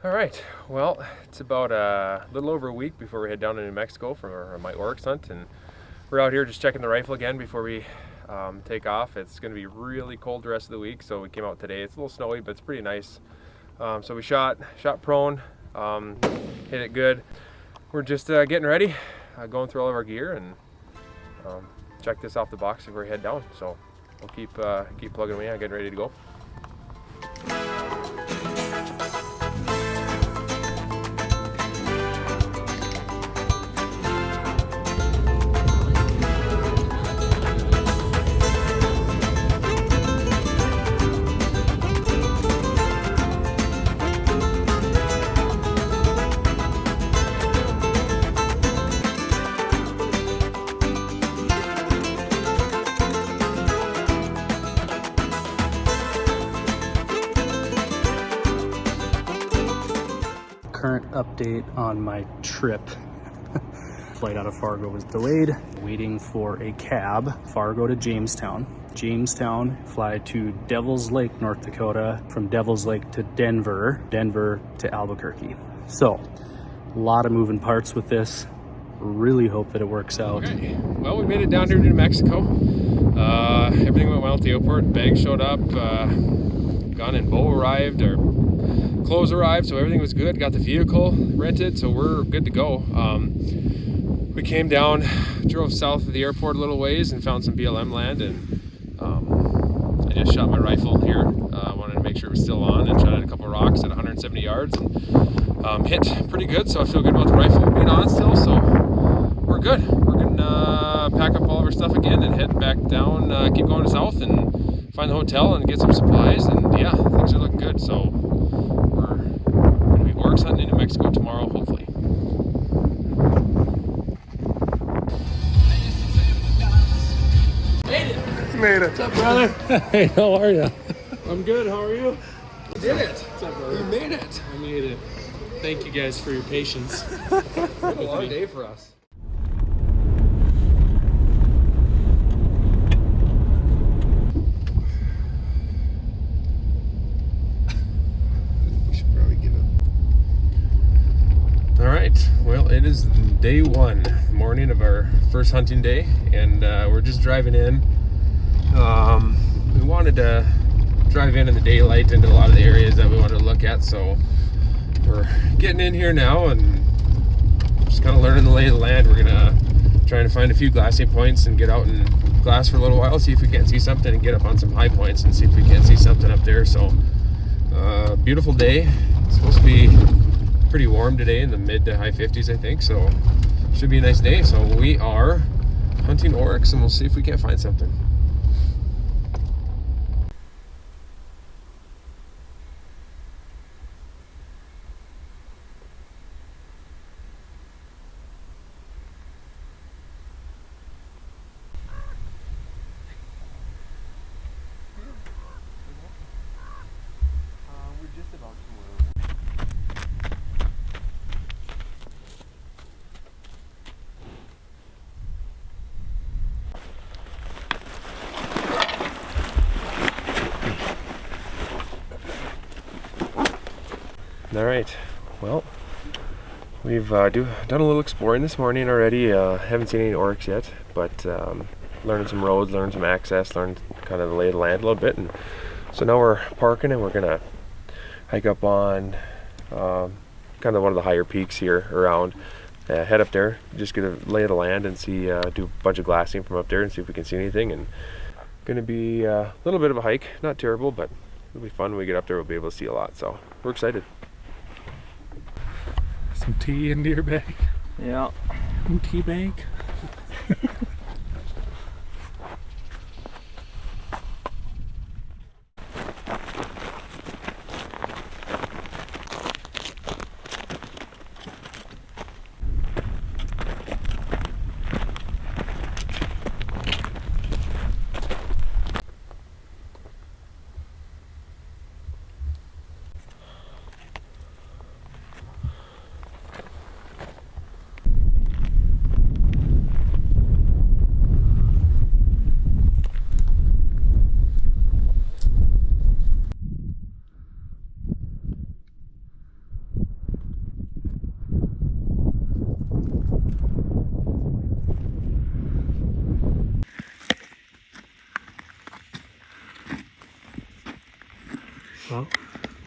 All right, well, it's about a little over a week before we head down to New Mexico for my oryx hunt, and we're out here just checking the rifle again before we take off. It's going to be really cold the rest of the week, so we came out today. It's a little snowy, but it's pretty nice. So we shot prone, hit it good. We're just getting ready, going through all of our gear, and check this off the box before we head down. So we'll keep plugging away and getting ready to go. Current update on my trip. Flight out of Fargo was delayed. Waiting for a cab, Fargo to Jamestown. Jamestown, fly to Devil's Lake, North Dakota. From Devil's Lake to Denver. Denver to Albuquerque. So, a lot of moving parts with this. Really hope that it works out. Okay. Well, we made it down here to New Mexico. Everything went well at the airport. Bag showed up. Gun and bow arrived. Our clothes arrived, so everything was good. Got the vehicle rented, so we're good to go. We came down, drove south of the airport a little ways and found some BLM land, and I just shot my rifle here. I wanted to make sure it was still on, and shot at a couple of rocks at 170 yards and hit pretty good, so I feel good about the rifle being on still, so we're good. We're gonna pack up all of our stuff again and head back down, keep going south and find the hotel and get some supplies, and yeah, things are looking good. So we're gonna be oryx hunting in New Mexico tomorrow, hopefully. Made it! Made it! What's up, brother? Hey, how are you? I'm good, how are you? You did it! What's up, brother? You made it! I made it. Thank you guys for your patience. What a long day for us. We should probably give it. All right, well, it is day one, morning of our first hunting day, and we're just driving in. We wanted to drive in the daylight into a lot of the areas that we wanted to look at, so we're getting in here now and just kind of learning the lay of the land. We're gonna try to find a few glassing points and get out and glass for a little while, see if we can't see something, and get up on some high points and see if we can't see something up there. So beautiful day. It's supposed to be pretty warm today, in the mid to high 50s, I think, so should be a nice day. So we are hunting oryx, and we'll see if we can't find something. We're just about to All right, well, we've done a little exploring this morning already. Haven't seen any oryx yet, but learning some roads, learning some access, learned kind of the lay of the land a little bit. And so now we're parking and we're gonna hike up on kind of one of the higher peaks here around. Head up there, just get a lay of the land and see, do a bunch of glassing from up there and see if we can see anything. And gonna be a little bit of a hike, not terrible, but it'll be fun when we get up there. We'll be able to see a lot, so we're excited. Some tea into your bag. Yeah. Tea bag.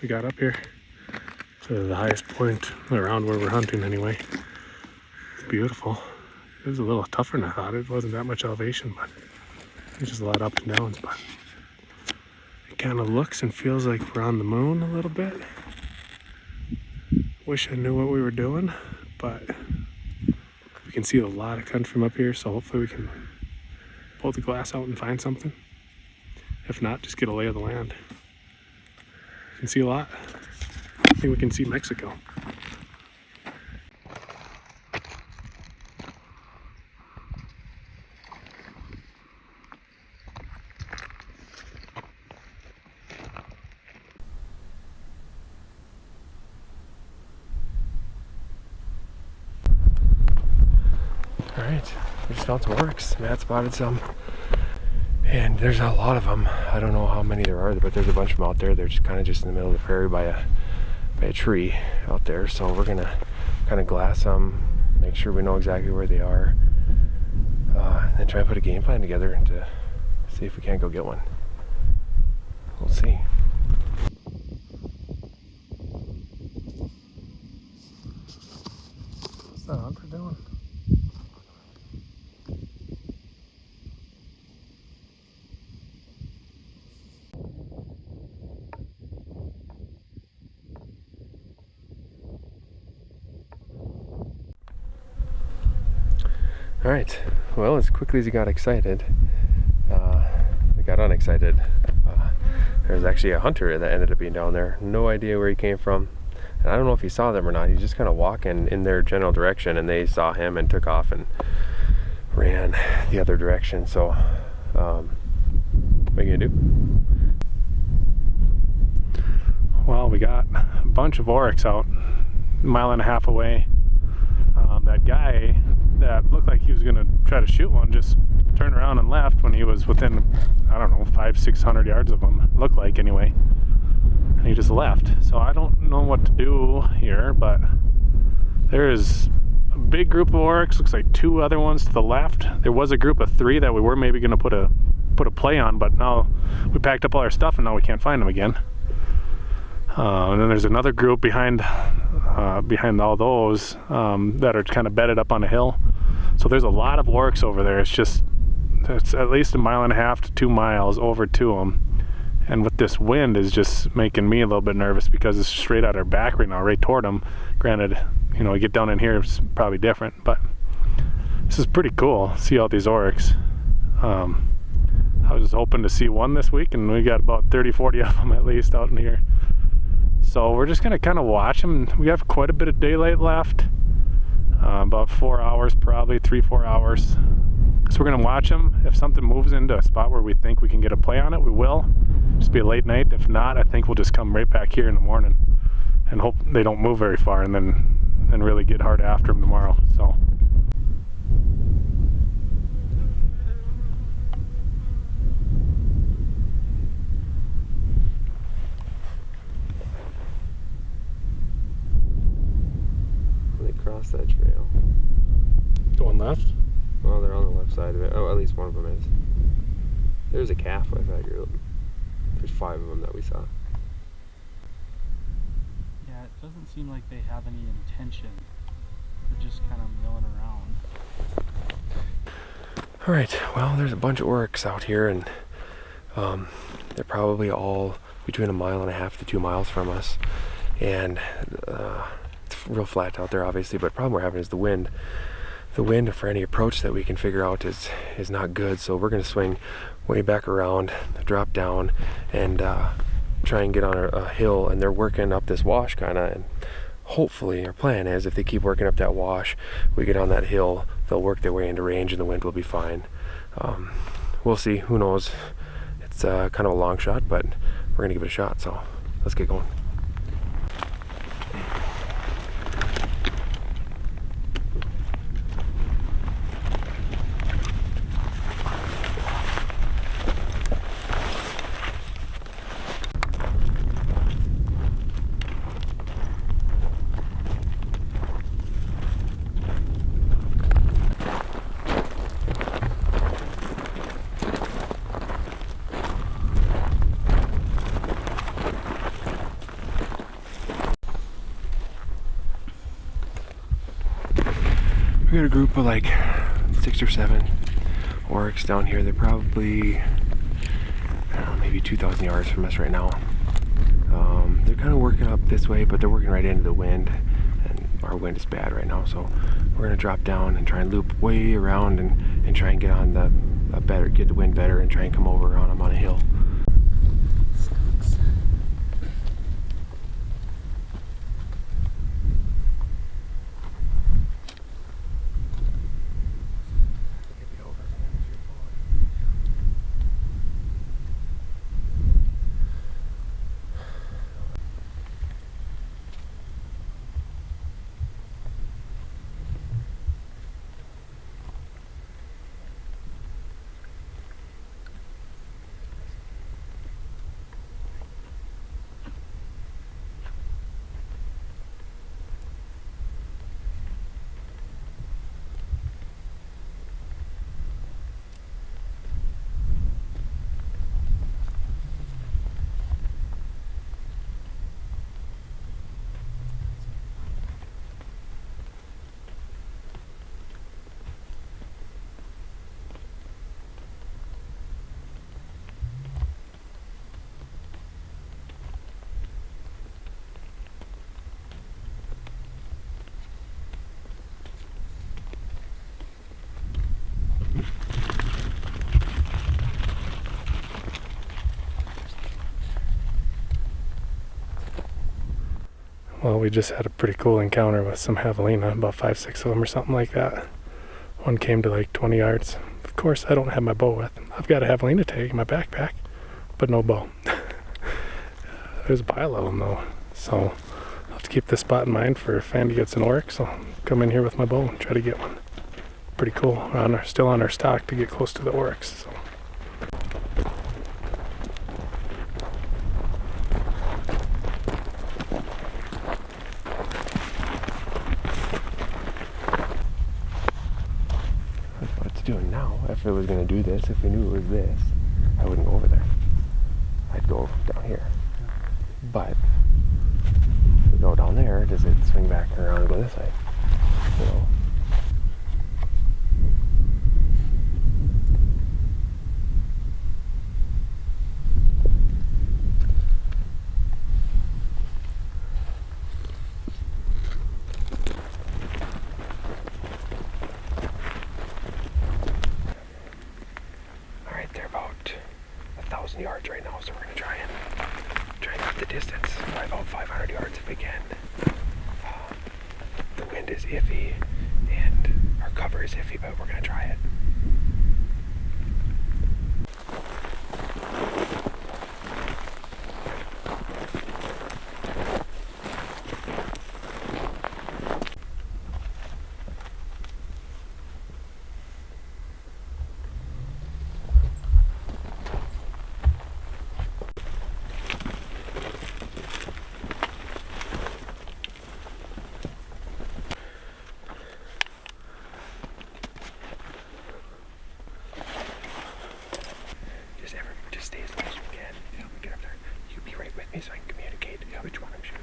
we got up here to the highest point around where we're hunting anyway. It's beautiful. It was a little tougher than I thought. It wasn't that much elevation, but there's just a lot of ups and downs. But it kind of looks and feels like we're on the moon a little bit. Wish I knew what we were doing, but we can see a lot of country from up here, so hopefully we can pull the glass out and find something. If not, just get a lay of the land. You can see a lot. I think we can see Mexico. All right, we just found some oryx. Matt spotted some, and there's a lot of them. I don't know how many there are, but there's a bunch of them out there. They're just kind of just in the middle of the prairie by a tree out there. So we're gonna kind of glass them, make sure we know exactly where they are, and then try and put a game plan together to see if we can't go get one. We'll see. What's that hunter doing? All right, well, as quickly as he got excited, we got unexcited. There was actually a hunter that ended up being down there. No idea where he came from. And I don't know if he saw them or not. He's just kind of walking in their general direction, and they saw him and took off and ran the other direction. So, what are you gonna do? Well, we got a bunch of oryx out a mile and a half away. That guy that looked like he was gonna try to shoot one just turned around and left when he was within, I don't know, 500-600 yards of him, looked like anyway, and he just left. So I don't know what to do here, but there is a big group of oryx. Looks like 2 other ones to the left. There was a group of 3 that we were maybe gonna put a play on, but now we packed up all our stuff and now we can't find them again. And then there's another group behind all those that are kind of bedded up on a hill. So there's a lot of oryx over there. It's at least a mile and a half to 2 miles over to them. And with this wind is just making me a little bit nervous because it's straight at our back right now, right toward them. Granted, you know, you get down in here, it's probably different, but this is pretty cool. See all these oryx. I was just hoping to see one this week, and we got about 30-40 of them at least out in here. So we're just gonna kind of watch them. We have quite a bit of daylight left, about 4 hours, probably 3-4 hours. So we're gonna watch them. If something moves into a spot where we think we can get a play on it, we will. Just be a late night. If not, I think we'll just come right back here in the morning and hope they don't move very far, and then really get hard after them tomorrow. So. Across that trail. Going left? Well, they're on the left side of it. Oh, at least one of them is. There's a calf with that group. There's 5 of them that we saw. Yeah, it doesn't seem like they have any intention. They're just kind of milling around. Alright, well, there's a bunch of oryx out here, and they're probably all between 1.5 miles to 2 miles from us. And it's real flat out there, obviously, but the problem we're having is the wind. The wind for any approach that we can figure out is not good, so we're going to swing way back around, drop down, and try and get on a hill. And they're working up this wash kind of, and hopefully our plan is if they keep working up that wash, we get on that hill, they'll work their way into range and the wind will be fine. We'll see, who knows. It's kind of a long shot, but we're going to give it a shot, so let's get going. We got a group of like 6 or 7 oryx down here. They're probably, I don't know, maybe 2,000 yards from us right now. They're kind of working up this way, but they're working right into the wind, and our wind is bad right now, so we're gonna drop down and try and loop way around and try and get on the get the wind better and try and come over on them on a hill. Well, we just had a pretty cool encounter with some javelina, about 5-6 of them or something like that. One came to like 20 yards. Of course, I don't have my bow with. I've got a javelina tag in my backpack, but no bow. There's a pile of them though, so I'll have to keep this spot in mind for if Andy gets an oryx. I'll come in here with my bow and try to get one. Pretty cool. We're still on our stock to get close to the oryx. So. Doing now, if it was going to do this, if we knew it was this, I wouldn't go over there. I'd go down here. But if we go down there, does it swing back around and go this way? You know? They're about 1,000 yards right now, so we're gonna try and keep the distance by about 500 yards if we can. The wind is iffy and our cover is iffy, but we're gonna try it. Just stay as close as we can. Yeah. Get up there. You be right with me so I can communicate which one I'm shooting.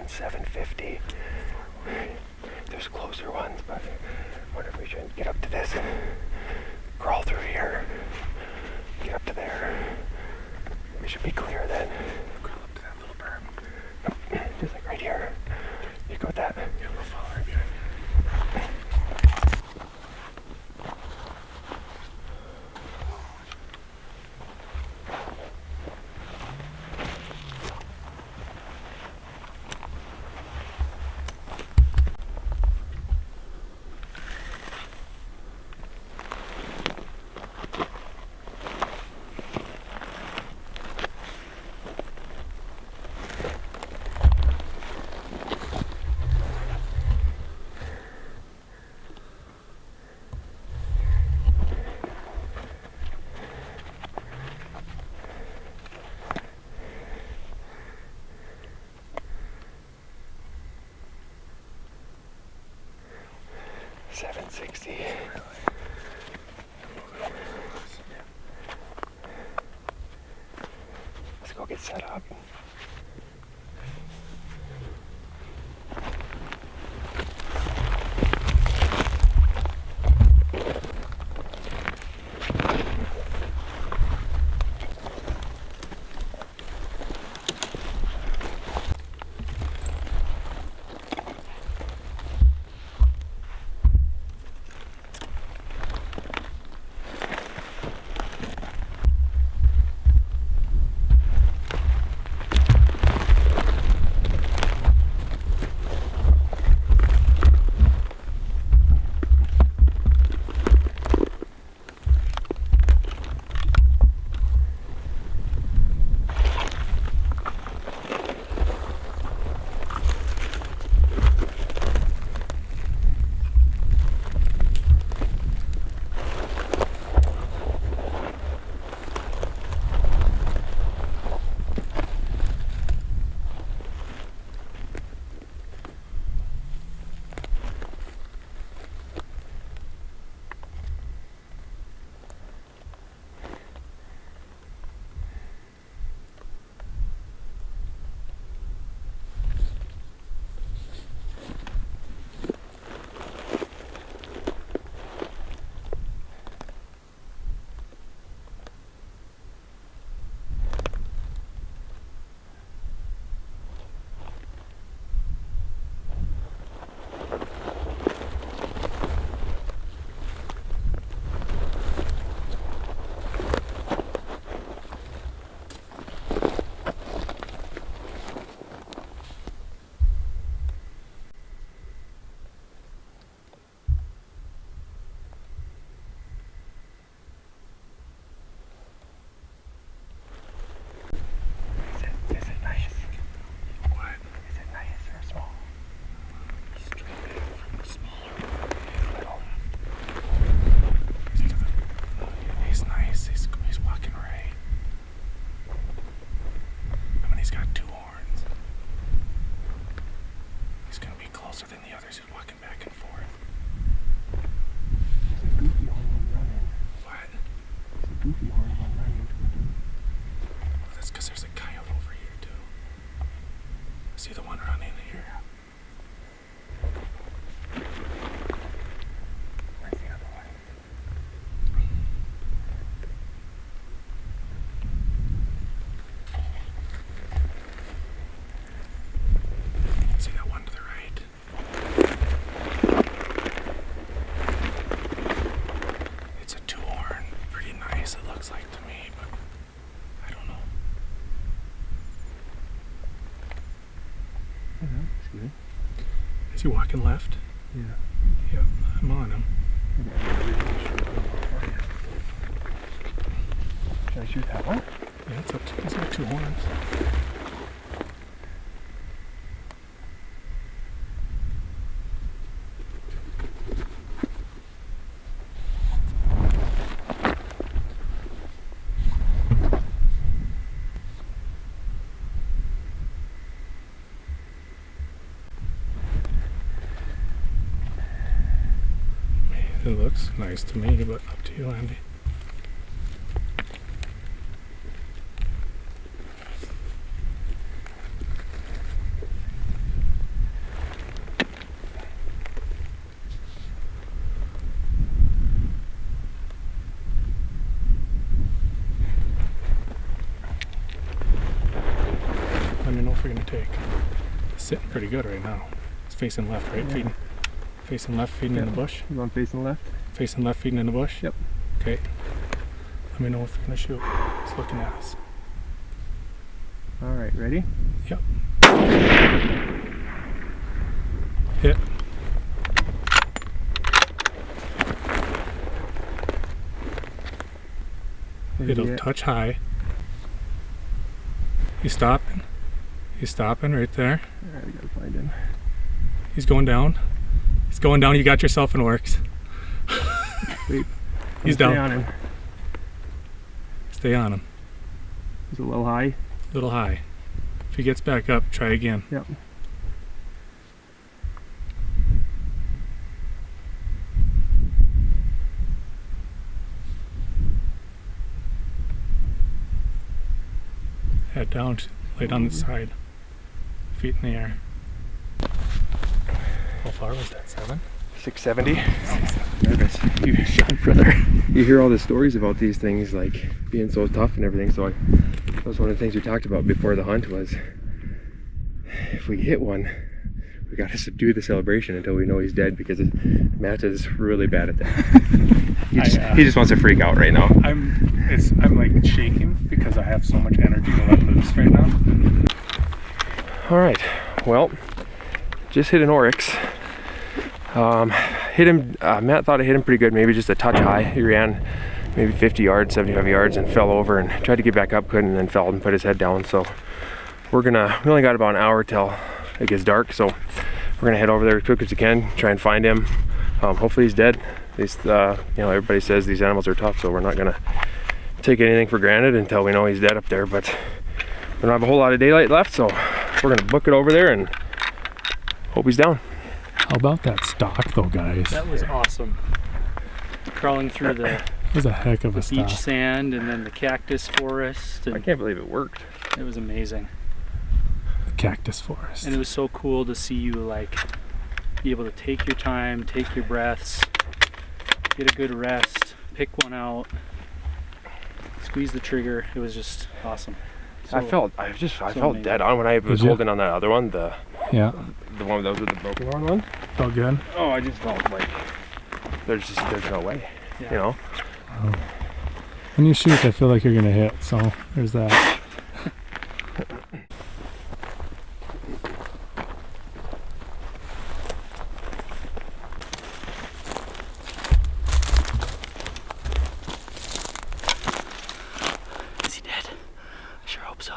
$750. There's closer ones, but I wonder if we should get up to this, crawl through here, get up to there. We should be clear then. Crawl up to that little berm. Just like right here. get set up. See the one running here. Where's the other one? See that one to the right? It's a two-horn. Pretty nice, it looks like to me, but I don't know. Good. Is he walking left? Yeah. Yep, I'm on him. Should I shoot that one? Yeah, it's up to, he's got two horns. It looks nice to me, but up to you, Andy. Let me know if we're gonna take. It's sitting pretty good right now. It's facing left, right? Yeah. Feeding. Facing left, feeding in the bush. You want facing left? Facing left, feeding in the bush? Yep. Okay. Let me know if you're gonna shoot. It's looking at us. Alright, ready? Yep. Hit. It'll touch high. He's stopping. He's stopping right there. Alright, we gotta find him. He's going down. He's going down. You got yourself an Oryx. Wait. He's Stay down. on him. Stay on him. He's a little high. A little high. If he gets back up, try again. Yep. Head down, lay down the side. Feet in the air. How far was that? 7? 670. Nervous. You hear all the stories about these things, like being so tough and everything. So that was one of the things we talked about before the hunt was, if we hit one, we got to subdue the celebration until we know he's dead, because Matt is really bad at that. He just wants to freak out right now. I'm like shaking because I have so much energy to let loose right now. All right, well, just hit an Oryx. Hit him, Matt thought I hit him pretty good, maybe just a touch high. He ran maybe 50 yards, 75 yards and fell over and tried to get back up, couldn't, and then fell and put his head down. So we only got about an hour till it gets dark, so we're gonna head over there as quick as we can, try and find him. Hopefully he's dead. At least, everybody says these animals are tough, so we're not gonna take anything for granted until we know he's dead up there, but we don't have a whole lot of daylight left, so we're gonna book it over there and hope he's down. How about that stock though, guys? That was awesome. Crawling through the It was a heck of a stock. beach sand and then the cactus forest. I And can't believe it worked. it was amazing. Cactus forest. And it was so cool to see you be able to take your time, take your breaths, get a good rest, pick one out, squeeze the trigger. It was just awesome. So, I felt amazing. dead on when I was Did you? holding on that other one, the one that was with the broken horn one. Felt good. Oh, I just felt like there's no way, Yeah. you know. When you shoot, I feel like you're gonna hit. So there's that. Is he dead? I sure hope so.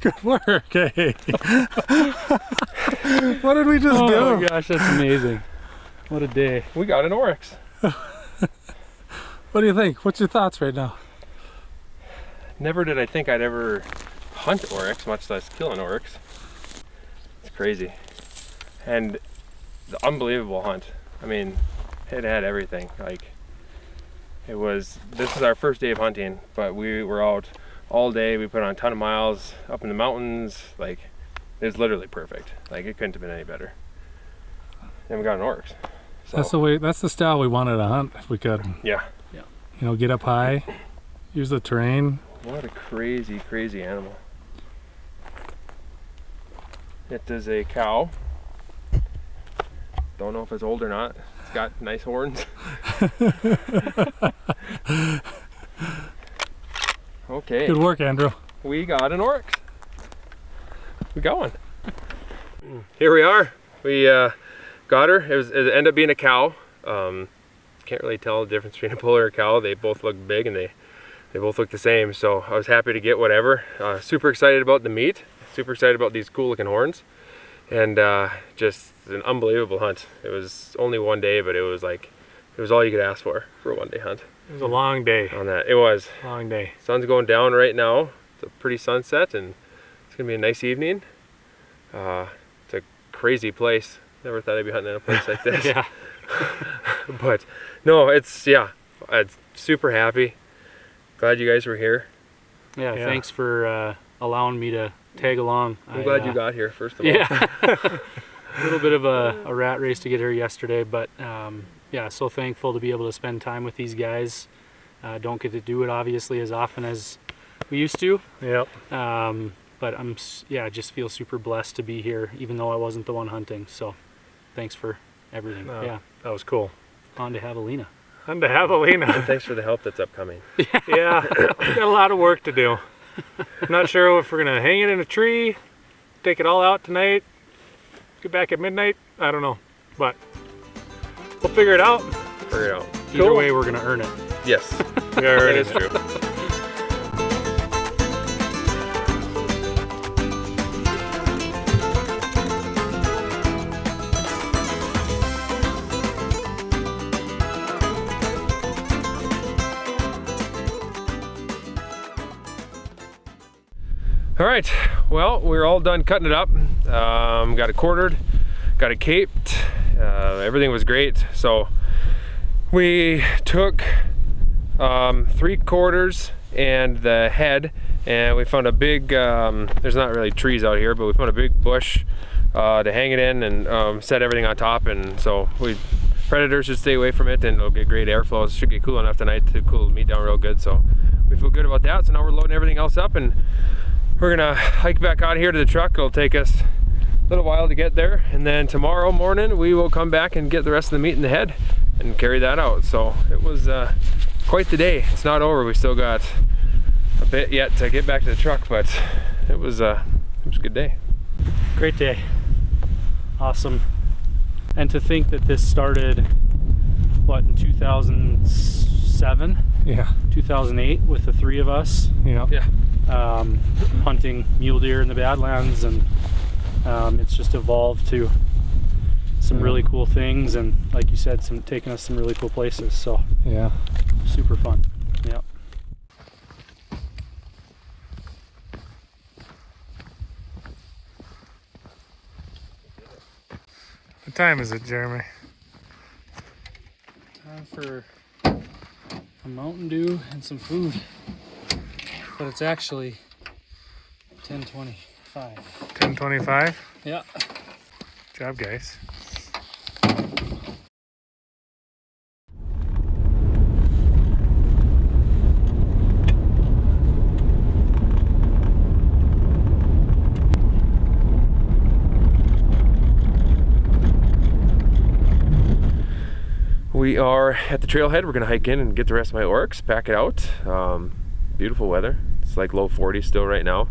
Good work. Hey. What did we just do? Oh my gosh, that's amazing. What a day. We got an Oryx. What do you think? What's your thoughts right now? Never did I think I'd ever hunt Oryx, much less kill an Oryx. It's crazy. And the unbelievable hunt. I mean, it had everything. This is our first day of hunting, but we were out all day. We put on a ton of miles up in the mountains. It was literally perfect. It couldn't have been any better. And we got an Oryx. So, That's the way. That's the style we wanted to hunt. If we could, yeah. Get up high, use the terrain. What a crazy, crazy animal. It is a cow. Don't know if it's old or not. It's got nice horns. Okay. Good work, Andrew. We got an Oryx. We got one. Here we are. We got her. It ended up being a cow. Can't really tell the difference between a bull or a cow. They both look big and they both look the same. So I was happy to get whatever. Super excited about the meat. Super excited about these cool looking horns. And just an unbelievable hunt. It was only one day, but it was all you could ask for a one day hunt. It was a long day. On that, it was. Long day. Sun's going down right now. It's a pretty sunset, and it's gonna be a nice evening. It's a crazy place. Never thought I'd be hunting in a place like this. Yeah. But no, I'm super happy. Glad you guys were here. Yeah, thanks for allowing me to tag along. I'm glad you got here, first of all. Yeah. A little bit of a rat race to get here yesterday, but yeah, so thankful to be able to spend time with these guys. Don't get to do it obviously as often as we used to. Yep. But but I just feel super blessed to be here, even though I wasn't the one hunting. So thanks for everything. Yeah, that was cool. on to Javelina. On to Javelina. Thanks for the help that's upcoming. Yeah, got a lot of work to do. Not sure if we're gonna hang it in a tree, take it all out tonight, get back at midnight. I don't know, but we'll figure it out. Figure it out. Either way, we're gonna earn it. Yes, Yeah, that is true. All right, well, we're all done cutting it up. Got it quartered, got it caped. Everything was great. So we took 3/4 and the head, and we found a big, there's not really trees out here, but we found a big bush to hang it in and set everything on top. And so predators should stay away from it, and it'll get great airflow. It should get cool enough tonight to cool the meat down real good. So we feel good about that. So now we're loading everything else up, and we're gonna hike back out here to the truck. It'll take us a little while to get there, and then tomorrow morning we will come back and get the rest of the meat in the head and carry that out. So it was quite the day. It's not over. We still got a bit yet to get back to the truck, but it was a good day. Great day. Awesome. And to think that this started, what, in 2007? Yeah. 2008 with the three of us. Yeah. Yeah. Hunting mule deer in the Badlands, and it's just evolved to some really cool things, and like you said, taking us some really cool places. So Yeah. super fun. Yeah. What time is it, Jeremy? Time for a Mountain Dew and some food, but it's actually 10:25. 10:25. Yeah. Good job, guys. We are at the trailhead. We're gonna hike in and get the rest of my Oryx, pack it out. Beautiful weather. It's like low 40s still right now.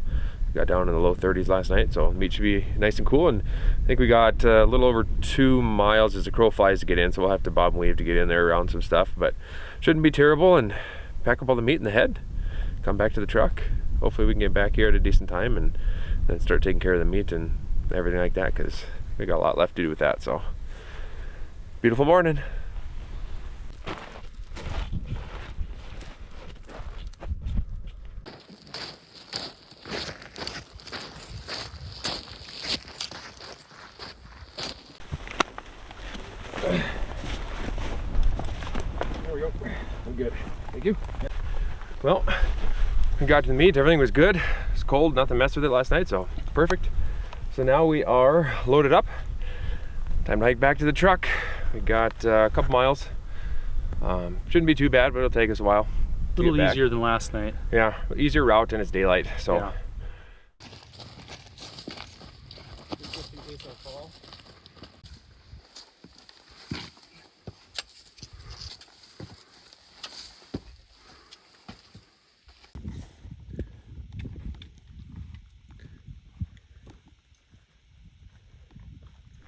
Got down in the low 30s last night, so the meat should be nice and cool. And I think we got a little over 2 miles as the crow flies to get in, so we'll have to bob and weave to get in there around some stuff, but shouldn't be terrible. And pack up all the meat in the head, come back to the truck. Hopefully we can get back here at a decent time and then start taking care of the meat and everything like that, because we got a lot left to do with that. So beautiful morning. There we go. I'm good. Thank you. Well, we got to the meat. Everything was good. It's cold. Nothing messed with it last night, so perfect. So now we are loaded up. Time to hike back to the truck. We got a couple miles. Shouldn't be too bad, but it'll take us a while. A little easier than last night. Yeah, easier route and it's daylight. So. Yeah.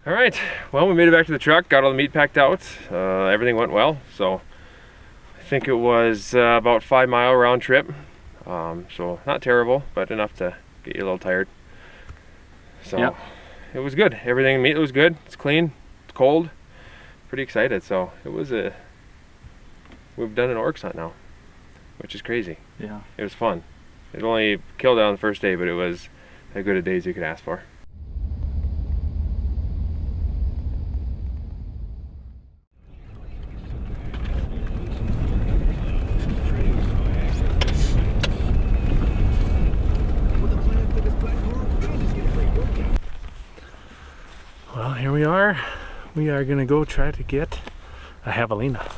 All right, well, we made it back to the truck, got all the meat packed out. Everything went well, so I think it was about 5 mile round trip. So not terrible, but enough to get you a little tired. So Yep. It was good. Everything, meat was good. It's clean, it's cold. Pretty excited. So it was we've done an Oryx hunt now, which is crazy. Yeah. It was fun. It only killed it on the first day, but it was as good a day as you could ask for. Well, here we are. We are gonna go try to get a Javelina.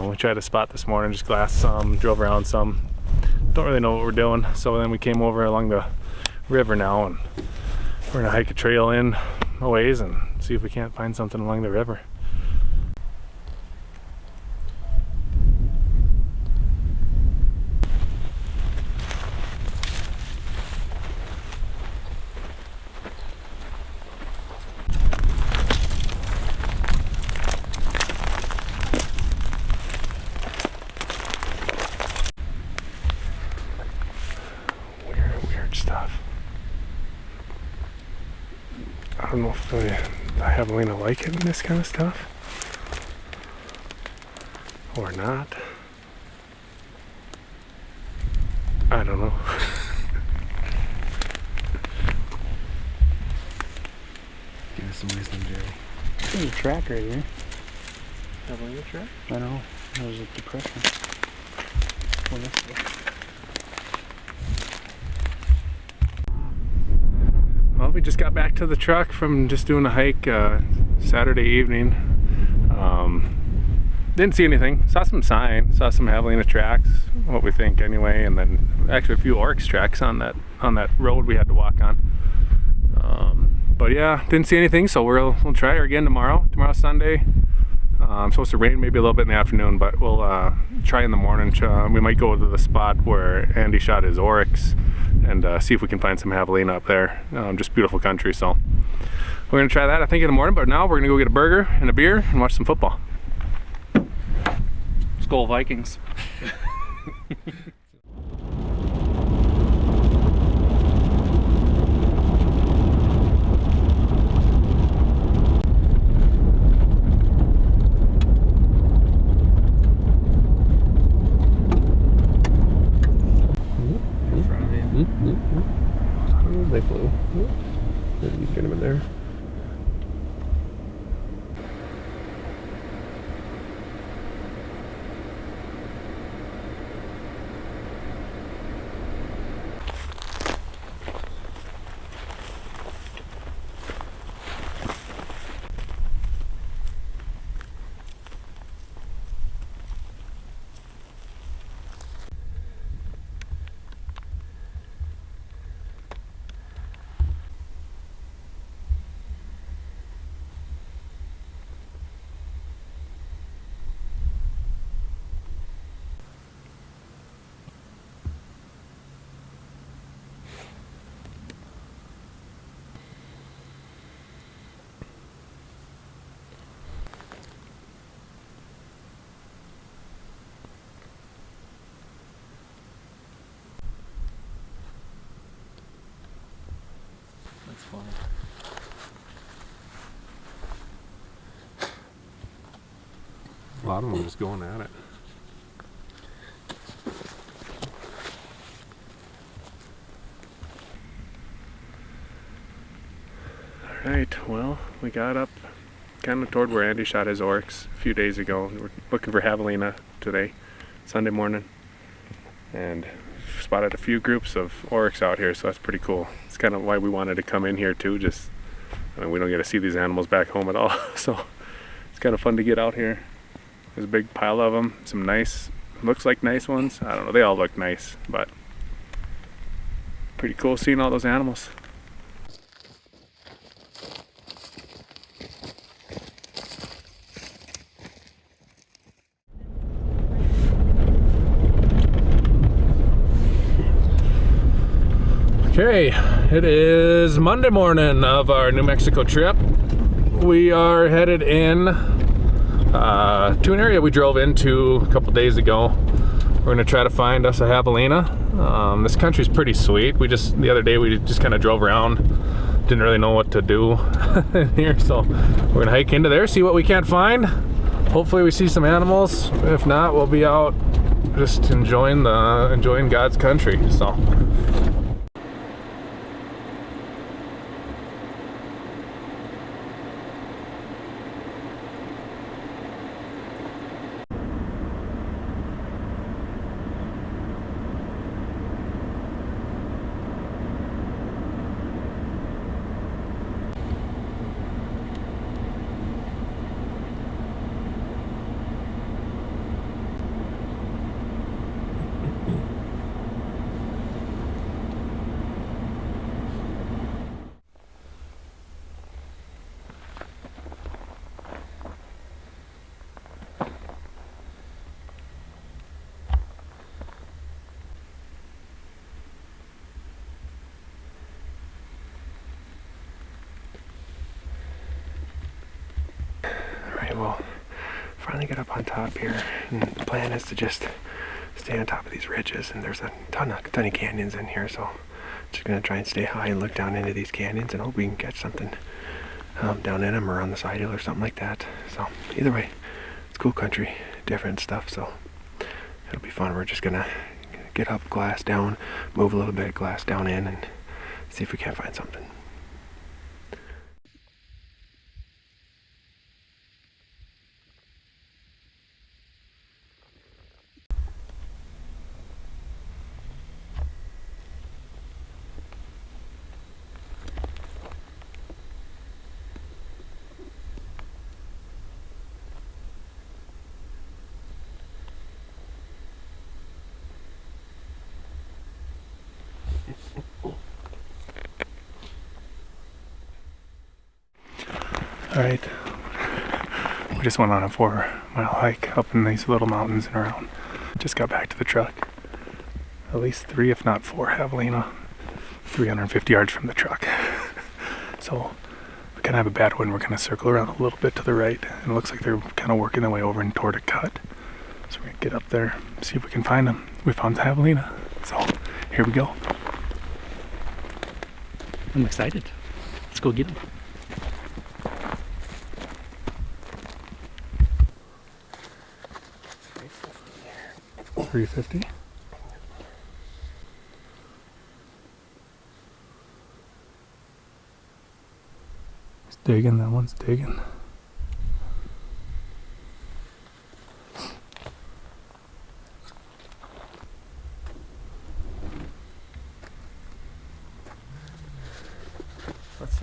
We tried a spot this morning, just glassed some, drove around some. Don't really know what we're doing, so then we came over along the river now, and we're gonna hike a trail in a ways and see if we can't find something along the river. Weird stuff. I don't know if the Javelina like it in this kind of stuff or not. I don't know. Give us some wisdom, Jerry. There's a track right here. Javelina track? I know. There's a depression. Well, that's good. Well, we just got back to the truck from just doing a hike Saturday evening. Didn't see anything. Saw some sign. Saw some Javelina tracks. What we think anyway, and then actually a few Oryx tracks on that road we had to walk on. But yeah, didn't see anything. So we'll try her again tomorrow. Tomorrow's Sunday. It's supposed to rain maybe a little bit in the afternoon, but we'll try in the morning. We might go to the spot where Andy shot his Oryx and see if we can find some Javelina up there. Just beautiful country, so we're gonna try that I think in the morning. But now we're gonna go get a burger and a beer and watch some football. Skull Vikings. They flew. Maybe you get him in there. That's funny. A lot of them just going at it. Alright, well, we got up kind of toward where Andy shot his Oryx a few days ago. We're looking for Javelina today, Sunday morning, and spotted a few groups of Oryx out here, so that's pretty cool. It's kind of why we wanted to come in here too. Just, I mean, we don't get to see these animals back home at all, so it's kind of fun to get out here. There's a big pile of them, some nice, looks like nice ones. I don't know, they all look nice, but pretty cool seeing all those animals. Okay, it is Monday morning of our New Mexico trip. We are headed in to an area we drove into a couple days ago. We're gonna try to find us a Javelina. This country's pretty sweet. The other day we just kind of drove around, didn't really know what to do here, so we're gonna hike into there, see what we can't find. Hopefully we see some animals. If not, we'll be out just enjoying God's country. So. we'll finally get up on top here. And the plan is to just stay on top of these ridges, and there's a ton of canyons in here, so just gonna try and stay high and look down into these canyons and hope we can catch something down in them or on the side hill or something like that. So either way, it's cool country, different stuff, so it'll be fun. We're just gonna get up, glass down, move a little bit, glass down in, and see if we can't find something. Alright, we just went on a 4-mile hike up in these little mountains and around. Just got back to the truck. At least 3, if not 4 Javelina, 350 yards from the truck. So we kind of have a bad one. We're going to circle around a little bit to the right, and it looks like they're kind of working their way over and toward a cut. So we're going to get up there, see if we can find them. We found the Javelina, so here we go. I'm excited. Let's go get them. 350. It's digging, that one's digging. What's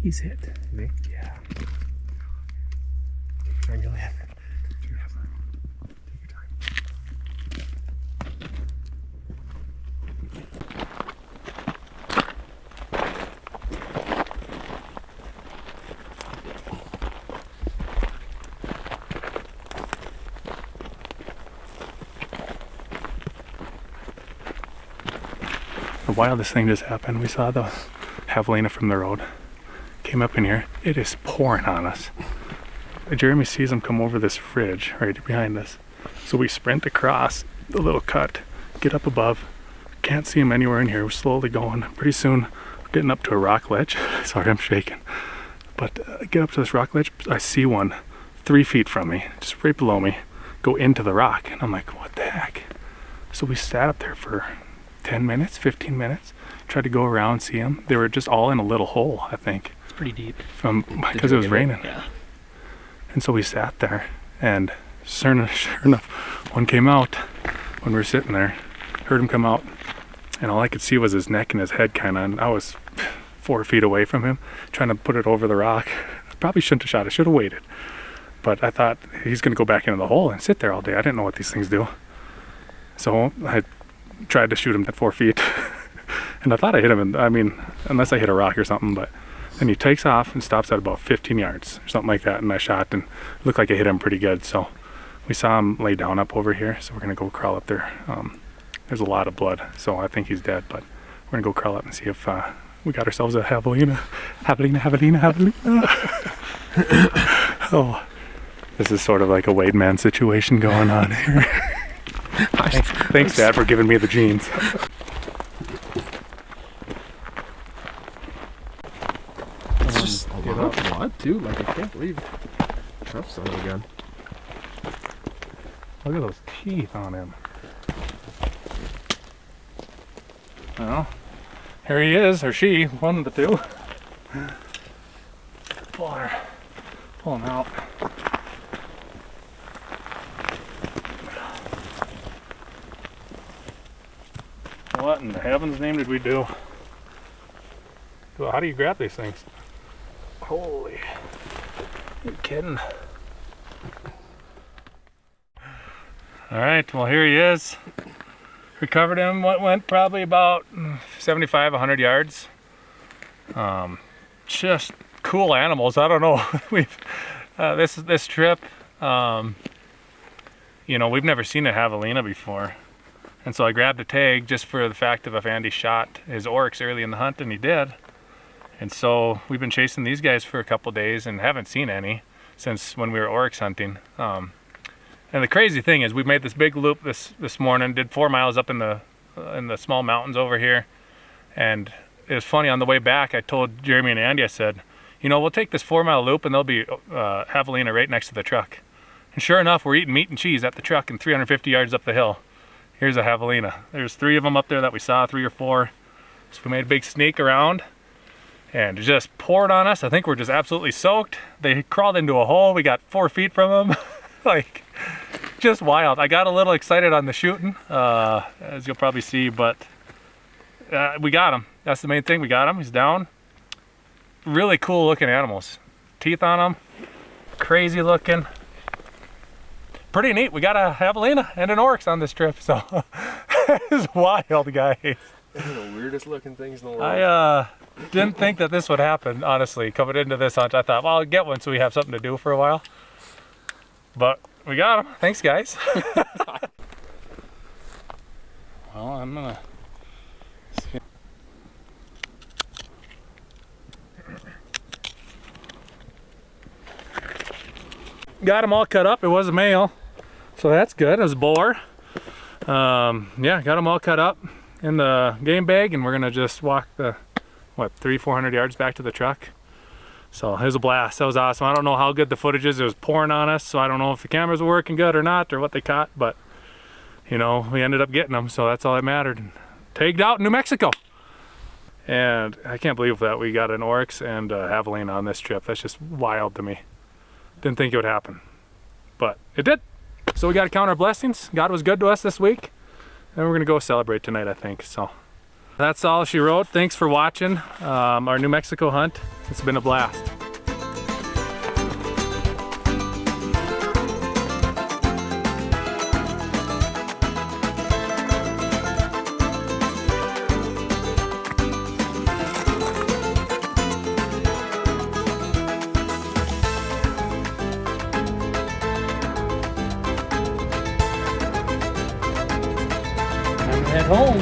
He's hit. Is he? Yeah. Reel in. Take your time. The wildest thing just happened. We saw the Javelina from the road. Came up in here. It is pouring on us. Jeremy sees him come over this ridge right behind us. So we sprint across the little cut, get up above. Can't see him anywhere in here. We're slowly going. Pretty soon, we're getting up to a rock ledge. Sorry, I'm shaking. But get up to this rock ledge. I see one 3 feet from me, just right below me, go into the rock. And I'm like, what the heck? So we sat up there for 10 minutes, 15 minutes. Tried to go around, see them. They were just all in a little hole, I think. It's pretty deep. Because it was raining. Yeah. And so we sat there, and sure enough, one came out when we were sitting there. Heard him come out, and all I could see was his neck and his head kind of, and I was 4 feet away from him, trying to put it over the rock. I probably shouldn't have shot. I should have waited. But I thought, he's going to go back into the hole and sit there all day. I didn't know what these things do. So I tried to shoot him at 4 feet. And I thought I hit him, unless I hit a rock or something, but then he takes off and stops at about 15 yards or something like that, and I shot, and it looked like I hit him pretty good. So we saw him lay down up over here, so we're gonna go crawl up there. There's a lot of blood, so I think he's dead, but we're gonna go crawl up and see if we got ourselves a Javelina. Oh, this is sort of like a Wade Man situation going on here. Thanks, Dad, for giving me the jeans. It's just a lot of blood too. Like I can't believe tough son of a gun. Look at those teeth on him. Well, here he is, or she, one of the two. Pull him out. What in the heaven's name did we do? Well, how do you grab these things? Holy, you're kidding. All right, well here he is. Recovered him, what went probably about 75, 100 yards. Just cool animals, I don't know. We've, this trip, you know, we've never seen a Javelina before. And so I grabbed a tag just for the fact of if Andy shot his oryx early in the hunt, and he did. And so we've been chasing these guys for a couple days and haven't seen any since when we were oryx hunting. And the crazy thing is we made this big loop this morning, did 4 miles up in the small mountains over here. And it was funny, on the way back, I told Jeremy and Andy, I said, you know, we'll take this 4 mile loop and there'll be Javelina right next to the truck. And sure enough, we're eating meat and cheese at the truck and 350 yards up the hill. Here's a Javelina. There's 3 of them up there that we saw, 3 or 4. So we made a big sneak around and it just poured on us. I think we're just absolutely soaked. They crawled into a hole. We got 4 feet from them. Like, just wild. I got a little excited on the shooting, as you'll probably see, but we got him. That's the main thing. We got him. He's down. Really cool looking animals. Teeth on them. Crazy looking. Pretty neat. We got a Javelina and an oryx on this trip, so it's wild, guys. The weirdest looking things in the world. I didn't think that this would happen, honestly. Coming into this hunt, I thought, well, I'll get one so we have something to do for a while. But we got him. Thanks, guys. Well, I'm gonna see. Got him all cut up. It was a male, so that's good. It was a boar. Yeah, got them all cut up in the game bag, and we're gonna just walk the 300-400 yards back to the truck. So it was a blast. That was awesome. I don't know how good the footage is. It was pouring on us, so I don't know if the cameras were working good or not, or what they caught, but you know, we ended up getting them, so that's all that mattered. And tagged out in New Mexico. And I can't believe that we got an oryx and a Javelina on this trip. That's just wild to me. Didn't think it would happen, but it did. So we got to count our blessings. God was good to us this week, and we're gonna go celebrate tonight, I think. So that's all she wrote. Thanks for watching our New Mexico hunt. It's been a blast. Head home.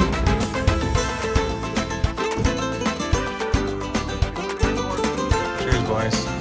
Cheers, boys.